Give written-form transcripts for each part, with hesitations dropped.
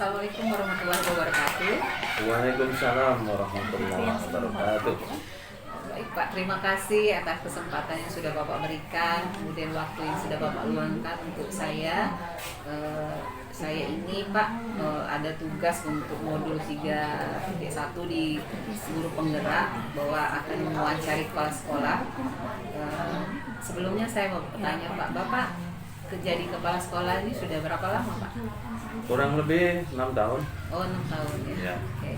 Assalamualaikum warahmatullahi wabarakatuh. Waalaikumsalam warahmatullahi wabarakatuh. Baik Pak, terima kasih atas kesempatan yang sudah Bapak berikan, kemudian waktu yang sudah Bapak luangkan untuk saya. Saya ini Pak ada tugas untuk modul 3.1 di guru penggerak bahwa akan mewawancari kepala sekolah. Sebelumnya saya mau bertanya Pak, Bapak jadi kepala sekolah ini sudah berapa lama Pak? Kurang lebih 6 tahun. Oh, 6 tahun ya. Ya. Oke.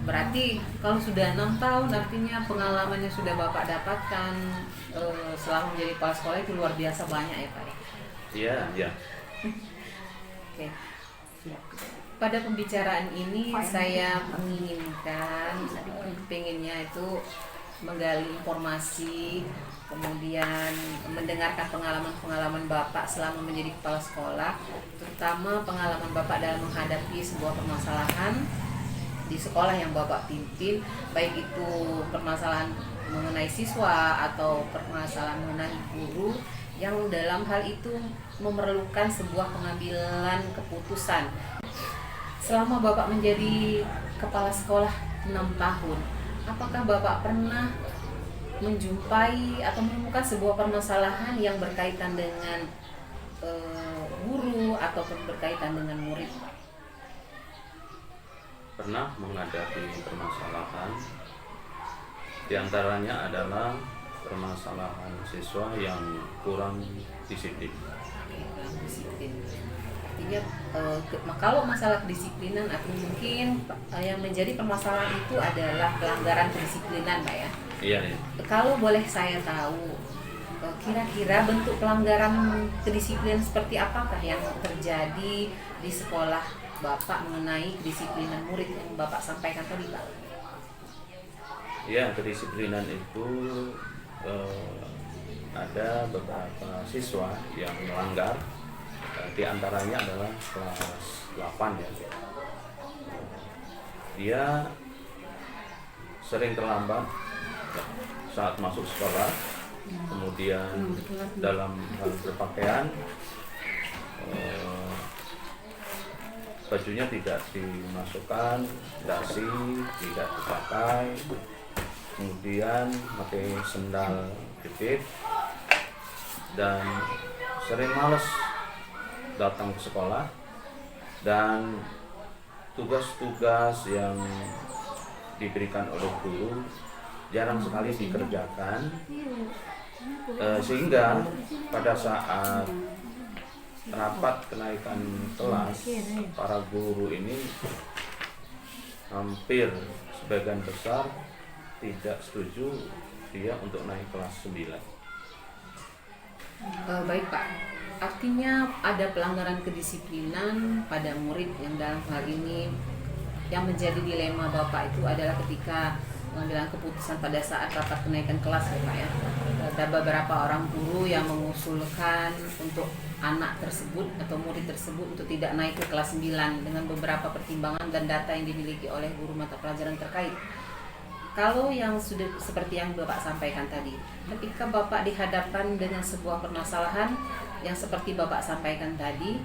Berarti kalau sudah 6 tahun artinya pengalaman yang sudah Bapak dapatkan selama menjadi kepala sekolah itu luar biasa banyak ya Pak ya. Iya, iya. Oke. Pada pembicaraan ini saya menginginkan pengennya itu menggali informasi, kemudian mendengarkan pengalaman-pengalaman Bapak selama menjadi kepala sekolah, terutama pengalaman Bapak dalam menghadapi sebuah permasalahan di sekolah yang Bapak pimpin, baik itu permasalahan mengenai siswa atau permasalahan mengenai guru yang dalam hal itu memerlukan sebuah pengambilan keputusan. Selama Bapak menjadi kepala sekolah 6 tahun, apakah Bapak pernah menjumpai atau menemukan sebuah permasalahan yang berkaitan dengan guru ataupun berkaitan dengan murid? Pernah menghadapi permasalahan. Di antaranya adalah permasalahan siswa yang kurang disiplin. Disiplin. Artinya kalau masalah kedisiplinan atau mungkin yang menjadi permasalahan itu adalah pelanggaran kedisiplinan Pak ya. Iya, iya. Kalau boleh saya tahu, kira-kira bentuk pelanggaran kedisiplinan seperti apakah yang terjadi di sekolah Bapak mengenai kedisiplinan murid yang Bapak sampaikan tadi Pak? Ya, kedisiplinan itu ada beberapa siswa yang melanggar. Di antaranya adalah kelas 8 ya. Dia sering terlambat saat masuk sekolah, kemudian dalam hal berpakaian bajunya tidak dimasukkan, dasi tidak dipakai, kemudian pakai sendal jepit dan sering malas datang ke sekolah, dan tugas-tugas yang diberikan oleh guru jarang sekali dikerjakan, sehingga pada saat rapat kenaikan kelas, para guru ini hampir sebagian besar tidak setuju dia untuk naik kelas 9. Baik Pak, artinya ada pelanggaran kedisiplinan pada murid yang dalam hal ini yang menjadi dilema Bapak itu adalah ketika pengambilan keputusan pada saat rapat kenaikan kelas ya Pak ya. Ada beberapa orang guru yang mengusulkan untuk anak tersebut atau murid tersebut untuk tidak naik ke kelas 9 dengan beberapa pertimbangan dan data yang dimiliki oleh guru mata pelajaran terkait. Kalau yang sudah seperti yang Bapak sampaikan tadi, ketika Bapak dihadapkan dengan sebuah permasalahan yang seperti Bapak sampaikan tadi,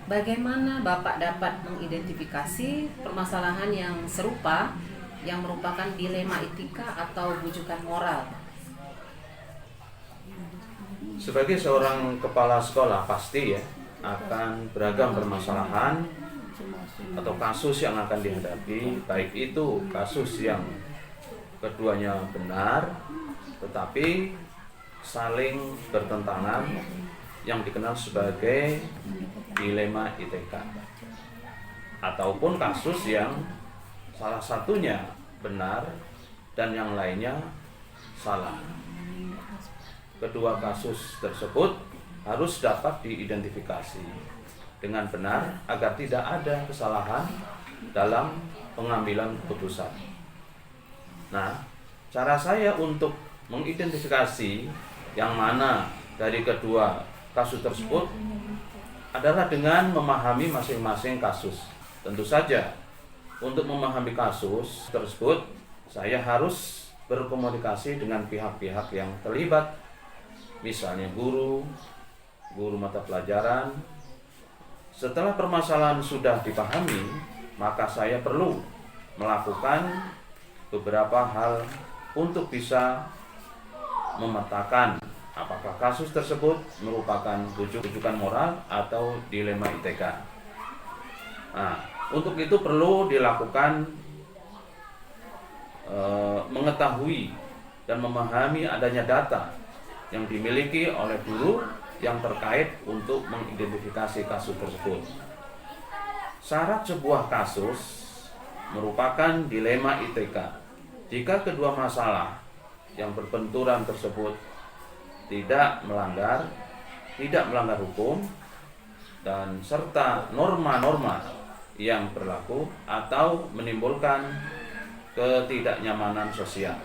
bagaimana Bapak dapat mengidentifikasi permasalahan yang serupa yang merupakan dilema etika atau bujukan moral? Sebagai seorang kepala sekolah pasti ya akan beragam permasalahan atau kasus yang akan dihadapi, baik itu kasus yang keduanya benar tetapi saling bertentangan yang dikenal sebagai dilema etika, ataupun kasus yang salah satunya benar dan yang lainnya salah. Kedua kasus tersebut harus dapat diidentifikasi dengan benar agar tidak ada kesalahan dalam pengambilan keputusan. Nah, cara saya untuk mengidentifikasi yang mana dari kedua kasus tersebut adalah dengan memahami masing-masing kasus. Tentu saja, untuk memahami kasus tersebut, saya harus berkomunikasi dengan pihak-pihak yang terlibat, misalnya guru mata pelajaran, Setelah permasalahan sudah dipahami, maka saya perlu melakukan beberapa hal untuk bisa memetakan apakah kasus tersebut merupakan rujukan moral atau dilema ITK. Nah, untuk itu perlu dilakukan mengetahui dan memahami adanya data yang dimiliki oleh guru yang terkait untuk mengidentifikasi kasus tersebut. Syarat sebuah kasus merupakan dilema ITK jika kedua masalah yang berbenturan tersebut tidak melanggar hukum dan serta norma-norma yang berlaku atau menimbulkan ketidaknyamanan sosial.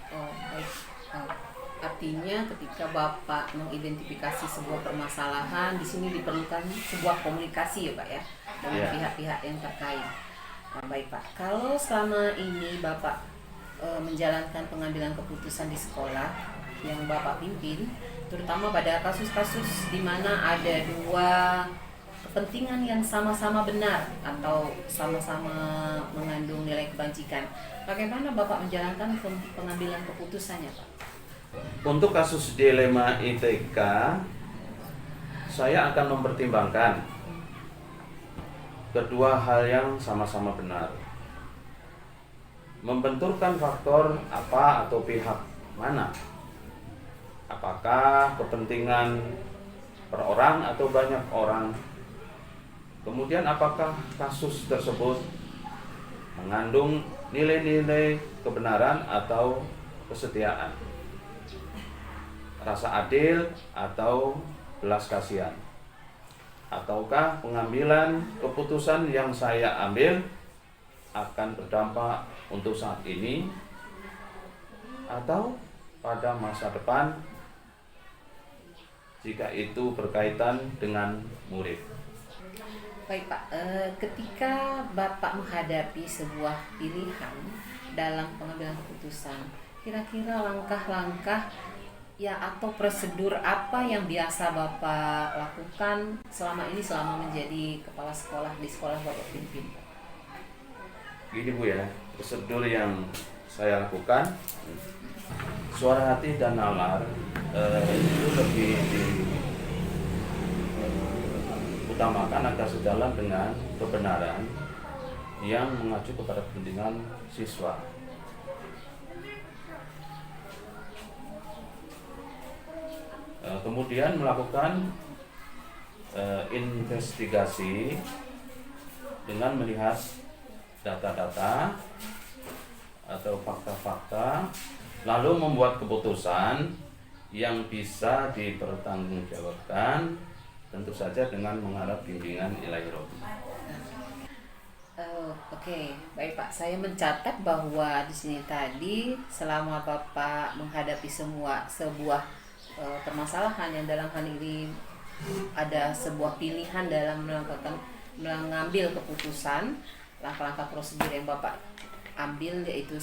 Baik. Artinya ketika Bapak mengidentifikasi sebuah permasalahan, di sini diperlukan sebuah komunikasi ya Pak ya, dengan pihak-pihak yang terkait. Nah, baik Pak, kalau selama ini Bapak menjalankan pengambilan keputusan di sekolah yang Bapak pimpin, terutama pada kasus-kasus di mana ada dua kepentingan yang sama-sama benar atau sama-sama mengandung nilai kebajikan, bagaimana Bapak menjalankan pengambilan keputusannya Pak? Untuk kasus dilema ITK, saya akan mempertimbangkan kedua hal yang sama-sama benar. Membenturkan faktor apa atau pihak mana? Apakah kepentingan per orang atau banyak orang? Kemudian apakah kasus tersebut mengandung nilai-nilai kebenaran atau kesetiaan? Rasa adil atau belas kasihan? Ataukah pengambilan keputusan yang saya ambil akan berdampak untuk saat ini atau pada masa depan jika itu berkaitan dengan murid? Baik Pak, ketika Bapak menghadapi sebuah pilihan dalam pengambilan keputusan, kira-kira langkah-langkah ya atau prosedur apa yang biasa Bapak lakukan selama menjadi kepala sekolah di sekolah Bapak pimpin? Gini Bu ya, prosedur yang saya lakukan, suara hati dan nalar itu lebih utamakan agar sejalan dengan kebenaran yang mengacu kepada kepentingan siswa. Kemudian melakukan investigasi dengan melihat data-data atau fakta-fakta, lalu membuat keputusan yang bisa dipertanggungjawabkan, tentu saja dengan mengharap bimbingan Ilahi Robbi. Oke, baik Pak. Saya mencatat bahwa di sini tadi selama Bapak menghadapi sebuah permasalahan yang dalam hal ini ada sebuah pilihan dalam mengambil keputusan, langkah-langkah prosedur yang Bapak ambil yaitu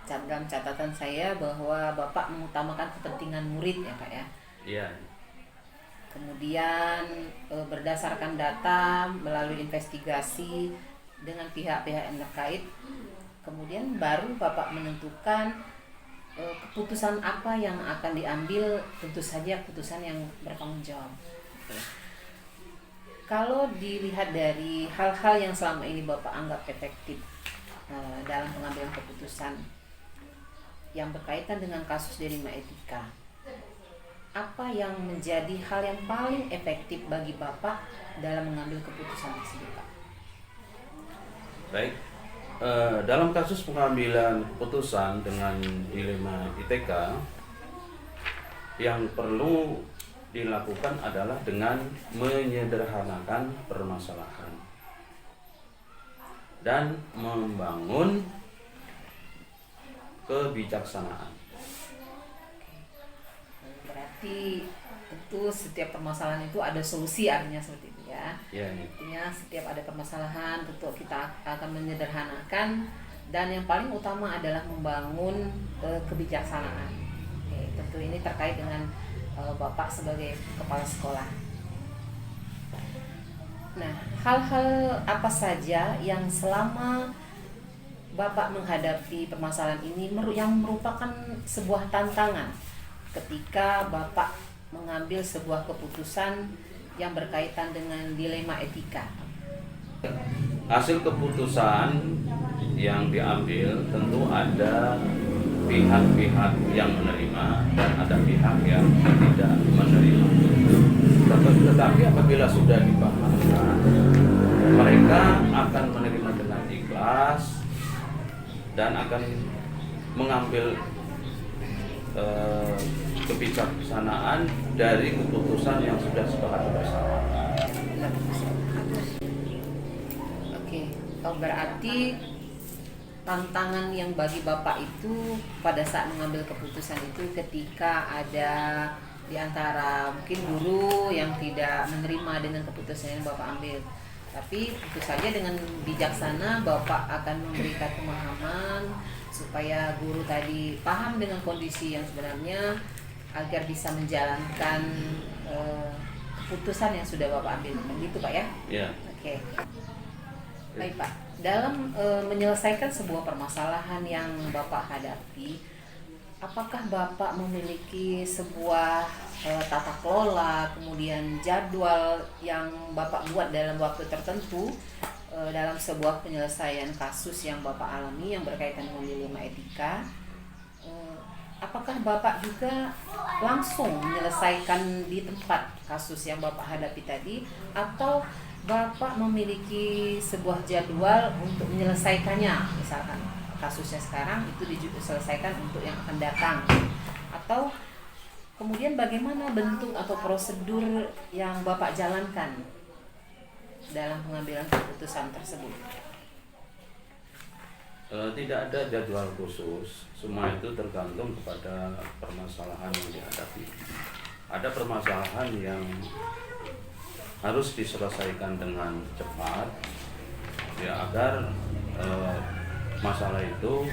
dalam catatan saya bahwa Bapak mengutamakan kepentingan murid ya Pak ya. Iya. Kemudian berdasarkan data melalui investigasi dengan pihak-pihak yang terkait, kemudian baru Bapak menentukan keputusan apa yang akan diambil, tentu saja keputusan yang bertanggung jawab. Kalau dilihat dari hal-hal yang selama ini Bapak anggap efektif dalam pengambilan keputusan yang berkaitan dengan kasus dilema etika, apa yang menjadi hal yang paling efektif bagi Bapak dalam mengambil keputusan tersebut Pak? Baik, dalam kasus pengambilan keputusan dengan dilema ITK, yang perlu dilakukan adalah dengan menyederhanakan permasalahan dan membangun kebijaksanaan. Berarti tentu setiap permasalahan itu ada solusi, artinya seperti itu ya. Ya. Artinya setiap ada permasalahan tentu kita akan menyederhanakan dan yang paling utama adalah membangun kebijaksanaan. Oke, tentu ini terkait dengan Bapak sebagai kepala sekolah. Nah, hal-hal apa saja yang selama Bapak menghadapi permasalahan ini yang merupakan sebuah tantangan ketika Bapak mengambil sebuah keputusan yang berkaitan dengan dilema etika? Hasil keputusan yang diambil tentu ada pihak-pihak yang menerima dan ada pihak yang tidak menerima. Tetapi apabila sudah dipahamkan, mereka akan menerima dengan ikhlas dan akan mengambil kebijaksanaan dari keputusan yang sudah sepakati bersama. Oke, berarti tantangan yang bagi Bapak itu pada saat mengambil keputusan itu ketika ada di antara mungkin guru yang tidak menerima dengan keputusan yang Bapak ambil. Tapi tentu saja dengan bijaksana Bapak akan memberikan pemahaman supaya guru tadi paham dengan kondisi yang sebenarnya agar bisa menjalankan keputusan yang sudah Bapak ambil. Begitu Pak ya? Ya. Oke. Baik Pak, dalam menyelesaikan sebuah permasalahan yang Bapak hadapi, apakah Bapak memiliki sebuah tata kelola, kemudian jadwal yang Bapak buat dalam waktu tertentu dalam sebuah penyelesaian kasus yang Bapak alami yang berkaitan dengan dilema etika? Apakah Bapak juga langsung menyelesaikan di tempat kasus yang Bapak hadapi tadi, atau Bapak memiliki sebuah jadwal untuk menyelesaikannya, misalkan kasusnya sekarang itu diselesaikan untuk yang akan datang, atau kemudian bagaimana bentuk atau prosedur yang Bapak jalankan dalam pengambilan keputusan tersebut? Tidak ada jadwal khusus, semua itu tergantung kepada permasalahan yang dihadapi. Ada permasalahan yang harus diselesaikan dengan cepat, ya agar masalah itu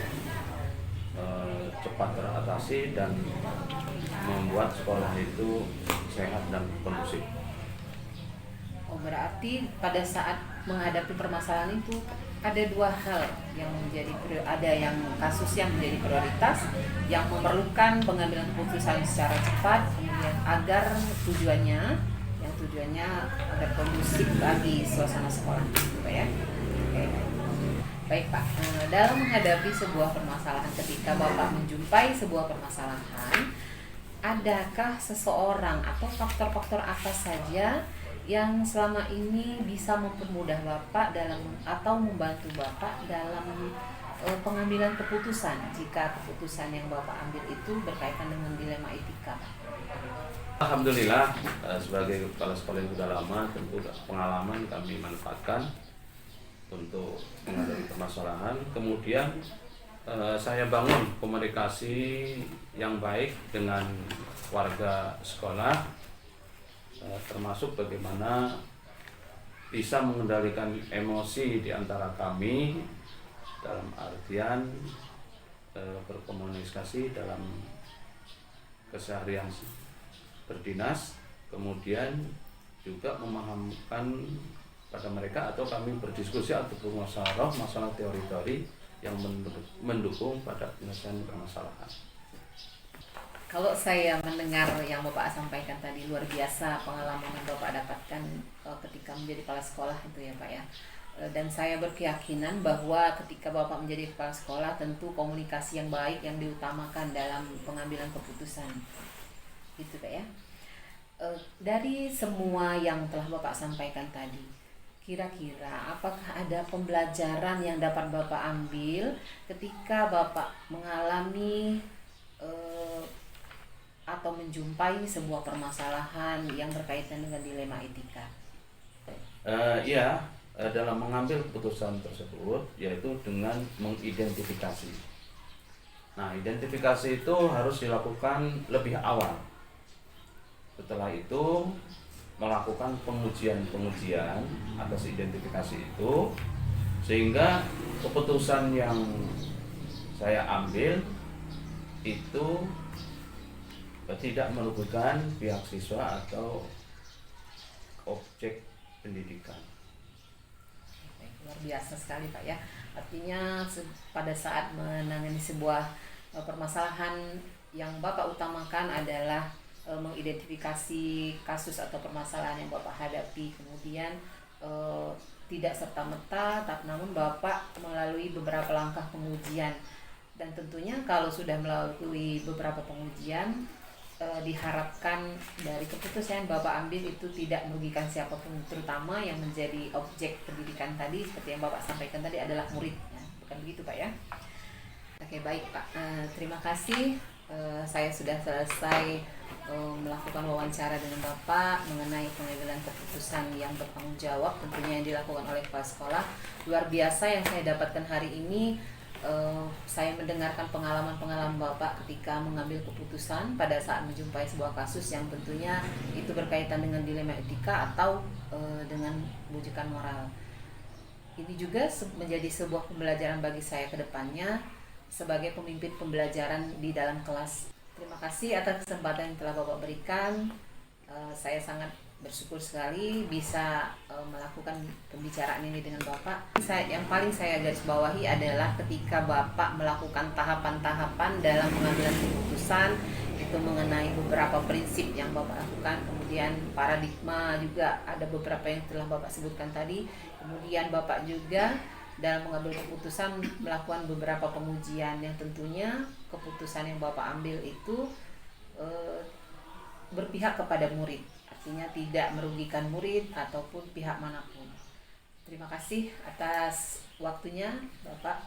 cepat teratasi dan membuat sekolah itu sehat dan kondusif. Oh, berarti pada saat menghadapi permasalahan itu ada dua hal yang ada yang kasus yang menjadi prioritas, yang memerlukan pengambilan keputusan secara cepat, kemudian agar tujuannya agar kondusif bagi suasana sekolah, gitu ya. Oke. Baik Pak, dalam menghadapi sebuah permasalahan, ketika Bapak menjumpai sebuah permasalahan, adakah seseorang atau faktor-faktor apa saja yang selama ini bisa mempermudah Bapak dalam atau membantu Bapak dalam pengambilan keputusan jika keputusan yang Bapak ambil itu berkaitan dengan dilema etika? Alhamdulillah, sebagai kepala sekolah yang sudah lama, tentu pengalaman kami manfaatkan untuk menghadapi permasalahan. Kemudian saya bangun komunikasi yang baik dengan warga sekolah, termasuk bagaimana bisa mengendalikan emosi di antara kami dalam artian berkomunikasi dalam keseharian berdinas, kemudian juga memahamkan pada mereka atau kami berdiskusi atau bermusyawarah masalah teori-teori yang mendukung pada penyelesaian permasalahan. Kalau saya mendengar yang Bapak sampaikan tadi, luar biasa pengalaman yang Bapak dapatkan ketika menjadi kepala sekolah itu ya Pak ya. Dan saya berkeyakinan bahwa ketika Bapak menjadi kepala sekolah tentu komunikasi yang baik yang diutamakan dalam pengambilan keputusan. Gitu Pak ya. Dari semua yang telah Bapak sampaikan tadi, kira-kira apakah ada pembelajaran yang dapat Bapak ambil ketika Bapak mengalami atau menjumpai sebuah permasalahan yang berkaitan dengan dilema etika? Dalam mengambil keputusan tersebut, yaitu dengan mengidentifikasi. Nah, identifikasi itu harus dilakukan lebih awal. Setelah itu melakukan pengujian atas identifikasi itu, sehingga keputusan yang saya ambil itu tidak merugikan pihak siswa atau objek pendidikan. Luar biasa sekali Pak ya. Artinya pada saat menangani sebuah permasalahan yang Bapak utamakan adalah mengidentifikasi kasus atau permasalahan yang Bapak hadapi, kemudian tidak serta-merta, namun Bapak melalui beberapa langkah pengujian, dan tentunya kalau sudah melalui beberapa pengujian diharapkan dari keputusan yang Bapak ambil itu tidak merugikan siapapun, terutama yang menjadi objek pendidikan tadi seperti yang Bapak sampaikan tadi adalah muridnya, bukan begitu Pak ya? Oke, baik Pak, terima kasih. Saya sudah selesai melakukan wawancara dengan Bapak mengenai pengambilan keputusan yang bertanggung jawab tentunya yang dilakukan oleh kepala sekolah. Luar biasa yang saya dapatkan hari ini. Saya mendengarkan pengalaman-pengalaman Bapak ketika mengambil keputusan pada saat menjumpai sebuah kasus yang tentunya itu berkaitan dengan dilema etika atau dengan bujukan moral. Ini juga menjadi sebuah pembelajaran bagi saya ke depannya sebagai pemimpin pembelajaran di dalam kelas. Terima kasih atas kesempatan yang telah Bapak berikan. Saya sangat bersyukur sekali bisa melakukan pembicaraan ini dengan Bapak. Yang paling saya garis bawahi adalah ketika Bapak melakukan tahapan-tahapan dalam pengambilan keputusan itu mengenai beberapa prinsip yang Bapak lakukan, kemudian paradigma juga ada beberapa yang telah Bapak sebutkan tadi. Kemudian Bapak juga dalam mengambil keputusan melakukan beberapa pengujian yang tentunya keputusan yang Bapak ambil itu berpihak kepada murid. Artinya tidak merugikan murid ataupun pihak manapun. Terima kasih atas waktunya Bapak.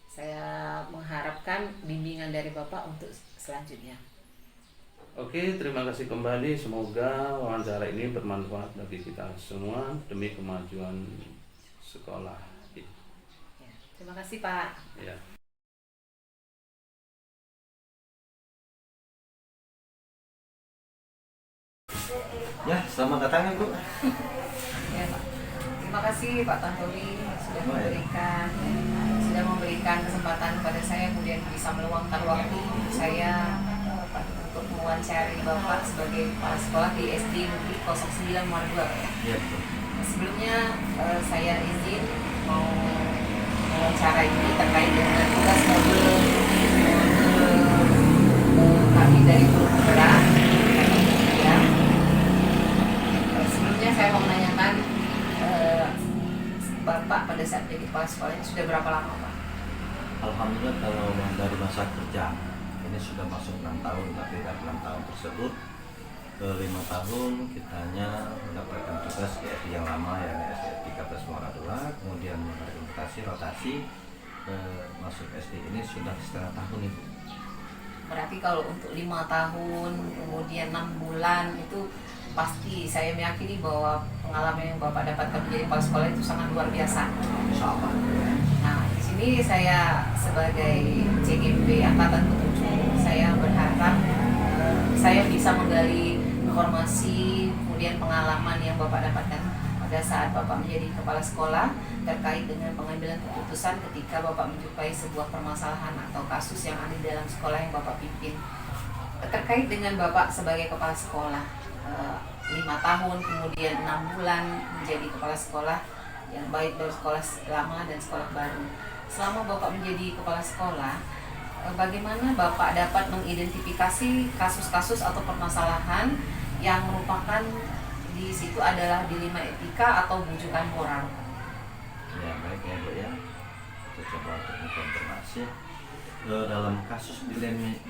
Saya mengharapkan bimbingan dari Bapak untuk selanjutnya. Oke, terima kasih kembali. Semoga wawancara ini bermanfaat bagi kita semua demi kemajuan sekolah. Ya, terima kasih Pak. Ya. Ya, selamat datang ya Bu. Ya Pak. Terima kasih Pak Tantowi sudah memberikan kesempatan kepada saya kemudian bisa meluangkan waktu saya untuk mewawancari Bapak sebagai kepala sekolah di SD Negeri 09 Muara 2 ya. Sebelumnya saya izin mau mewawancara ini terkait dengan tugas modul kami dari Guru Penggerak. Ya. Sebelumnya saya mau menanyakan Bapak pada saat jadi kepala sekolah ini sudah berapa lama Pak? Alhamdulillah kalau dari masa kerja ini sudah masuk 6 tahun, tapi dari 6 tahun tersebut ke 5 tahun kitanya mendapatkan tugas di SD yang lama ya SD 13 Muara 2, kemudian rotasi masuk SD ini sudah setengah tahun Ibu. Berarti kalau untuk 5 tahun kemudian 6 bulan itu pasti saya meyakini bahwa pengalaman yang Bapak dapatkan menjadi kepala sekolah itu sangat luar biasa. Insya Allah. Nah, di sini saya sebagai CGP Angkatan ke-7 saya berharap saya bisa menggali informasi kemudian pengalaman yang Bapak dapatkan pada saat Bapak menjadi kepala sekolah terkait dengan pengambilan keputusan ketika Bapak menjumpai sebuah permasalahan atau kasus yang ada di dalam sekolah yang Bapak pimpin. Terkait dengan Bapak sebagai kepala sekolah 5 tahun kemudian 6 bulan menjadi kepala sekolah yang baik dari sekolah lama dan sekolah baru. Selama Bapak menjadi kepala sekolah, bagaimana Bapak dapat mengidentifikasi kasus-kasus atau permasalahan yang merupakan di situ adalah dilema etika atau bujukan moral? Ya baik ya Bu ya, kita coba untuk mengkonfirmasi dalam kasus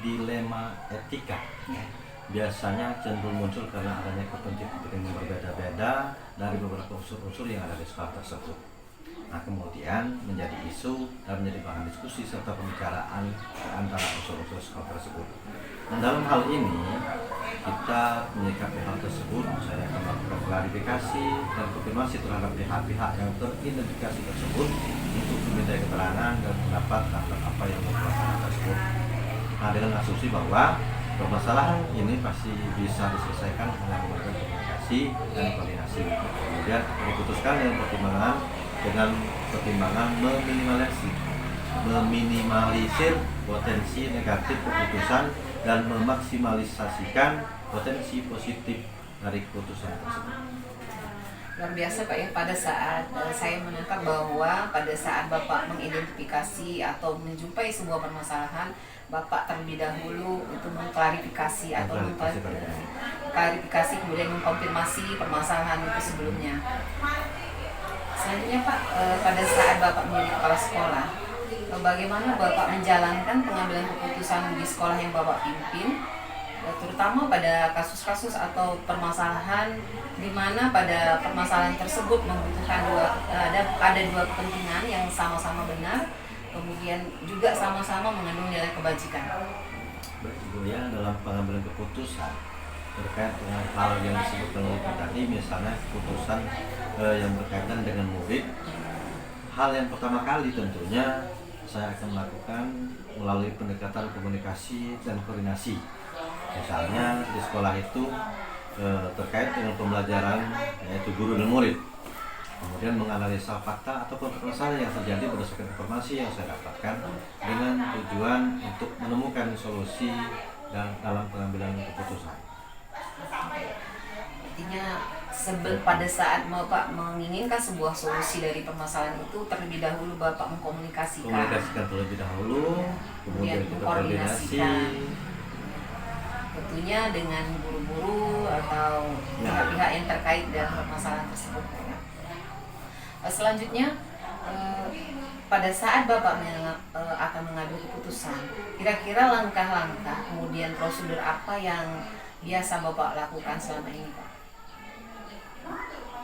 dilema etika ya, biasanya cenderung muncul karena adanya kepentingan yang berbeda-beda dari beberapa unsur-unsur yang ada di sekolah tersebut. Nah kemudian menjadi isu dan menjadi bahan diskusi serta pembicaraan di antara unsur-unsur sekolah tersebut. Dan dalam hal ini kita menyikapi hal tersebut, saya akan melakukan klarifikasi dan konfirmasi terhadap pihak-pihak yang teridentifikasi tersebut untuk meminta keterangan dan pendapat atas apa yang membuat tersebut. Nah dengan asumsi bahwa permasalahan ini pasti bisa diselesaikan dengan melakukan komunikasi dan koordinasi. Kemudian diputuskan dengan pertimbangan meminimalisir potensi negatif keputusan dan memaksimalisasikan potensi positif dari keputusan tersebut. Luar biasa Pak ya, pada saat saya menangkap bahwa pada saat Bapak mengidentifikasi atau menjumpai sebuah permasalahan, Bapak terlebih dahulu itu mengklarifikasi atau mengklarifikasi kemudian mengkonfirmasi permasalahan itu sebelumnya. Selanjutnya Pak, pada saat Bapak menjadi kepala sekolah, bagaimana Bapak menjalankan pengambilan keputusan di sekolah yang Bapak pimpin, terutama pada kasus-kasus atau permasalahan di mana pada permasalahan tersebut membutuhkan ada dua kepentingan yang sama-sama benar, kemudian juga sama-sama mengandung nilai kebajikan. Baik Ibu ya, dalam pengambilan keputusan terkait dengan hal yang disebutkan oleh Ibu tadi, misalnya keputusan yang berkaitan dengan murid, hal yang pertama kali tentunya saya akan melakukan melalui pendekatan komunikasi dan koordinasi. Misalnya di sekolah itu terkait dengan pembelajaran, yaitu guru dan murid, kemudian menganalisa fakta ataupun permasalahan yang terjadi berdasarkan informasi yang saya dapatkan dengan tujuan untuk menemukan solusi dan dalam pengambilan keputusan. Artinya pada saat Bapak menginginkan sebuah solusi dari permasalahan itu, terlebih dahulu Bapak mengkomunikasikan Terlebih dahulu, kemudian kita koordinasi, tentunya dengan guru-guru atau pihak-pihak yang terkait dengan permasalahan tersebut. Selanjutnya, pada saat Bapak akan mengambil keputusan, kira-kira langkah-langkah kemudian prosedur apa yang biasa Bapak lakukan selama ini Pak?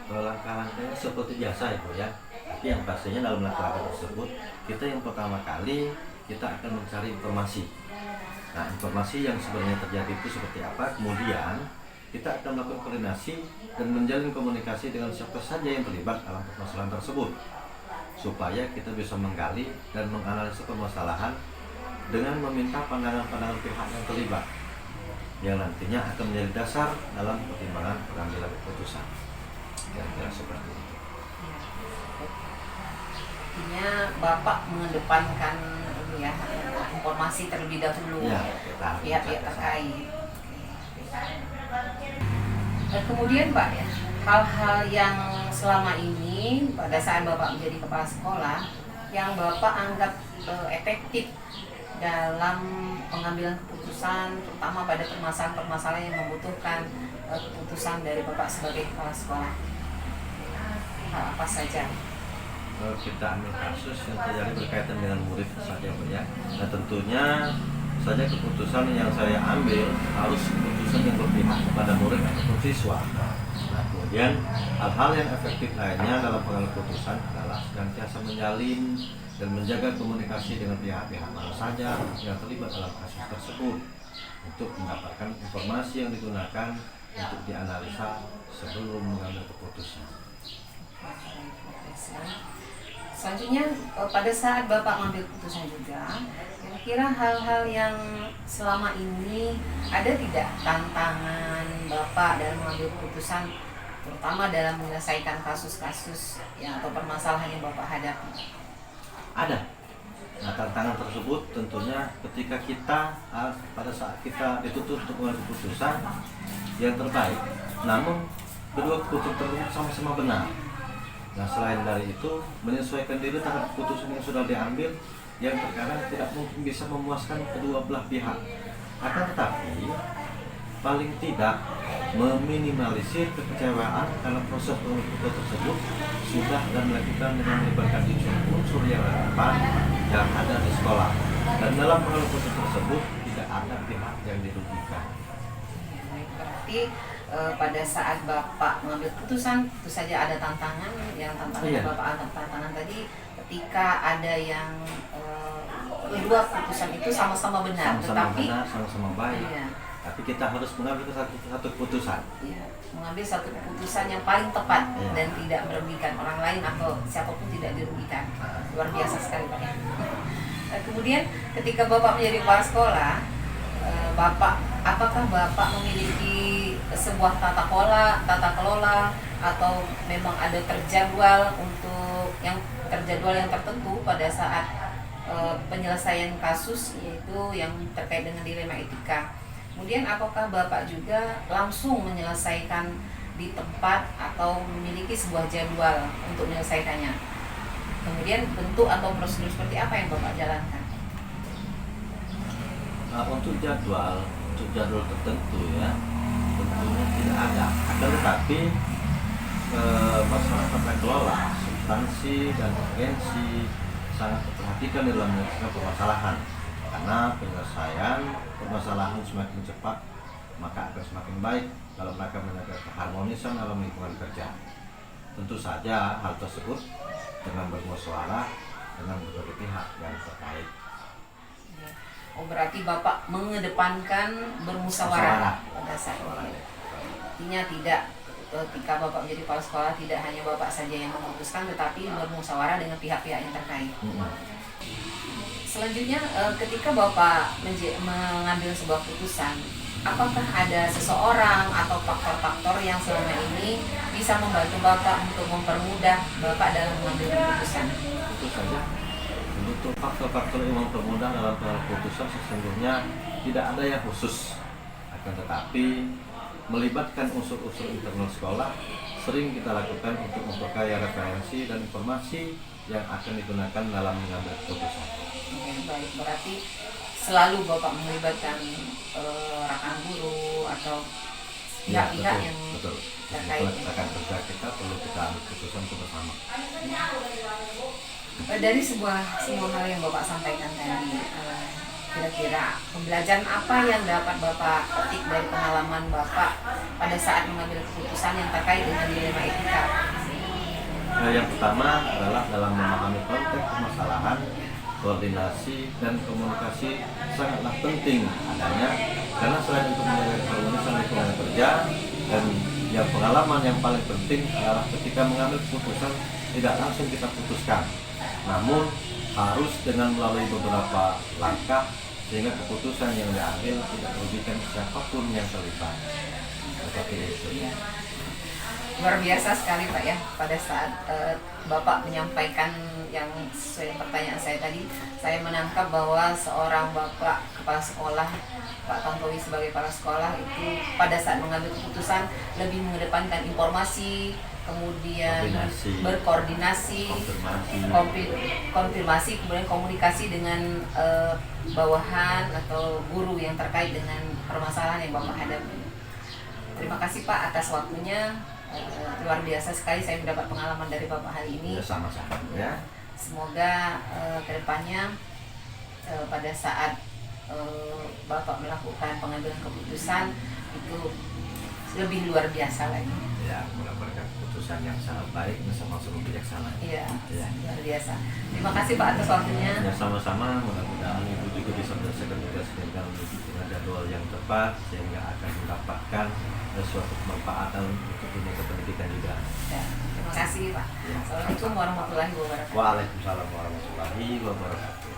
Langkah-langkahnya seperti biasa Ibu ya, tapi yang pastinya dalam langkah-langkah tersebut kita yang pertama kali kita akan mencari informasi. Nah, informasi yang sebenarnya terjadi itu seperti apa, kemudian kita akan melakukan koordinasi dan menjalin komunikasi dengan siapa saja yang terlibat dalam permasalahan tersebut, supaya kita bisa menggali dan menganalisis permasalahan dengan meminta pandangan-pandangan pihak yang terlibat, yang nantinya akan menjadi dasar dalam pertimbangan pengambilan keputusan. Kira-kira seperti itu. Artinya Bapak mengedepankan informasi terlebih dahulu pihak-pihak terkait. Kemudian Pak ya, hal-hal yang selama ini pada saat Bapak menjadi kepala sekolah yang Bapak anggap efektif dalam pengambilan keputusan, terutama pada permasalahan-permasalahan yang membutuhkan keputusan dari Bapak sebagai kepala sekolah, hal apa saja? Kita ambil kasus yang terjadi berkaitan dengan murid saja Bu ya. Nah, tentunya saja keputusan yang saya ambil harus keputusan yang berpihak kepada murid ataupun siswa. Nah, kemudian hal-hal yang efektif lainnya dalam pengambilan keputusan adalah senantiasa menjalin dan menjaga komunikasi dengan pihak-pihak mana saja yang terlibat dalam kasus tersebut untuk mendapatkan informasi yang digunakan untuk dianalisa sebelum mengambil keputusan. Selanjutnya, pada saat Bapak mengambil keputusan juga, kira-kira hal-hal yang selama ini ada tidak tantangan Bapak dalam mengambil keputusan, terutama dalam menyelesaikan kasus-kasus atau permasalahan yang Bapak hadapi? Ada. Nah, tantangan tersebut tentunya ketika kita pada saat kita dituntut untuk mengambil keputusan yang terbaik, namun kedua keputusan tersebut sama-sama benar. Nah, selain dari itu, menyesuaikan diri terhadap keputusan yang sudah diambil yang terkadang tidak mungkin bisa memuaskan kedua belah pihak. Akan tetapi, paling tidak meminimalisir kekecewaan dalam proses pengambilan tersebut sudah dan dilakukan dengan melibatkan unsur yang relevan yang ada di sekolah. Dan dalam pengambilan keputusan tersebut tidak ada pihak yang dirugikan. Berarti pada saat Bapak mengambil keputusan, tentu saja ada tantangan. Yang tantangan Bapak anggap tantangan tadi ketika ada yang kedua keputusan itu sama-sama benar, sama-sama baik. Iya. Tapi kita harus mengambil satu keputusan. Iya, mengambil satu keputusan yang paling tepat dan tidak merugikan orang lain atau siapapun tidak dirugikan. Luar biasa sekali Pak. Kemudian ketika Bapak menjadi kepala sekolah, apakah Bapak memiliki sebuah tata kelola atau memang ada terjadwal yang tertentu pada saat penyelesaian kasus, yaitu yang terkait dengan dilema etika? Kemudian apakah Bapak juga langsung menyelesaikan di tempat atau memiliki sebuah jadwal untuk menyelesaikannya. Kemudian bentuk atau prosedur seperti apa yang Bapak jalankan? Untuk jadwal tertentu ya, tentunya tidak ada. Akan tetapi masalah tata kelola, substansi dan urgensi sangat diperhatikan dalam menyelesaikan permasalahan. Karena penyelesaian permasalahan semakin cepat, maka akan semakin baik dalam rangka menjaga keharmonisan dalam lingkungan kerja. Tentu saja hal tersebut dengan bermusyawarah dengan berbagai pihak yang terkait. Oh, berarti Bapak mengedepankan bermusyawarah pada saat ini. Artinya tidak, ketika Bapak menjadi kepala sekolah tidak hanya Bapak saja yang memutuskan, tetapi bermusyawarah dengan pihak-pihak yang terkait. Selanjutnya, ketika Bapak mengambil sebuah keputusan, apakah ada seseorang atau faktor-faktor yang selama ini bisa membantu Bapak untuk mempermudah Bapak dalam mengambil keputusan? Tentu saja untuk faktor-faktor yang mempermudah dalam pengambilan keputusan sesungguhnya tidak ada yang khusus, akan tetapi melibatkan unsur-unsur internal sekolah sering kita lakukan untuk memperkaya referensi dan informasi yang akan digunakan dalam mengambil keputusan. Oke, baik, berarti selalu Bapak melibatkan rekan guru atau pihak-pihak yang betul. terkait. Rekan kerja kita perlu kita ambil keputusan itu bersama. Dari semua hal yang Bapak sampaikan tadi, kira-kira pembelajaran apa yang dapat Bapak petik dari pengalaman Bapak pada saat mengambil keputusan yang terkait dengan dilema etika? Yang pertama adalah dalam memahami konteks permasalahan, koordinasi dan komunikasi sangatlah penting adanya, karena selain untuk menjaga keharmonisan lingkungan kerja, dan yang pengalaman yang paling penting adalah ketika mengambil keputusan tidak langsung kita putuskan, namun harus dengan melalui beberapa langkah sehingga keputusan yang diambil tidak merugikan siapapun yang terlibat. Seperti itu. Luar biasa sekali Pak ya, pada saat Bapak menyampaikan yang sesuai pertanyaan saya tadi, saya menangkap bahwa seorang Bapak kepala sekolah, Pak Tantowi sebagai kepala sekolah itu pada saat mengambil keputusan lebih mengedepankan informasi, kemudian berkoordinasi, konfirmasi, kemudian komunikasi dengan bawahan atau guru yang terkait dengan permasalahan yang Bapak hadapi. Terima kasih Pak atas waktunya. Luar biasa sekali saya mendapat pengalaman dari Bapak hari ini. Sama-sama ya. Semoga kedepannya pada saat Bapak melakukan pengambilan keputusan itu lebih luar biasa lagi. Ya, mendapatkan keputusan yang sangat baik dan sama-sama bijaksana. Iya, ya. Luar biasa. Terima kasih Pak atas waktunya. Ya, sama-sama. Mudah-mudahan Ibu juga bisa menyelesaikan tugas dengan jadwal yang tepat sehingga akan mendapatkan suatu kemanfaatan untuk dunia pendidikan juga. Ya, terima kasih Pak. Ya. Assalamualaikum warahmatullahi wabarakatuh. Waalaikumsalam warahmatullahi wabarakatuh.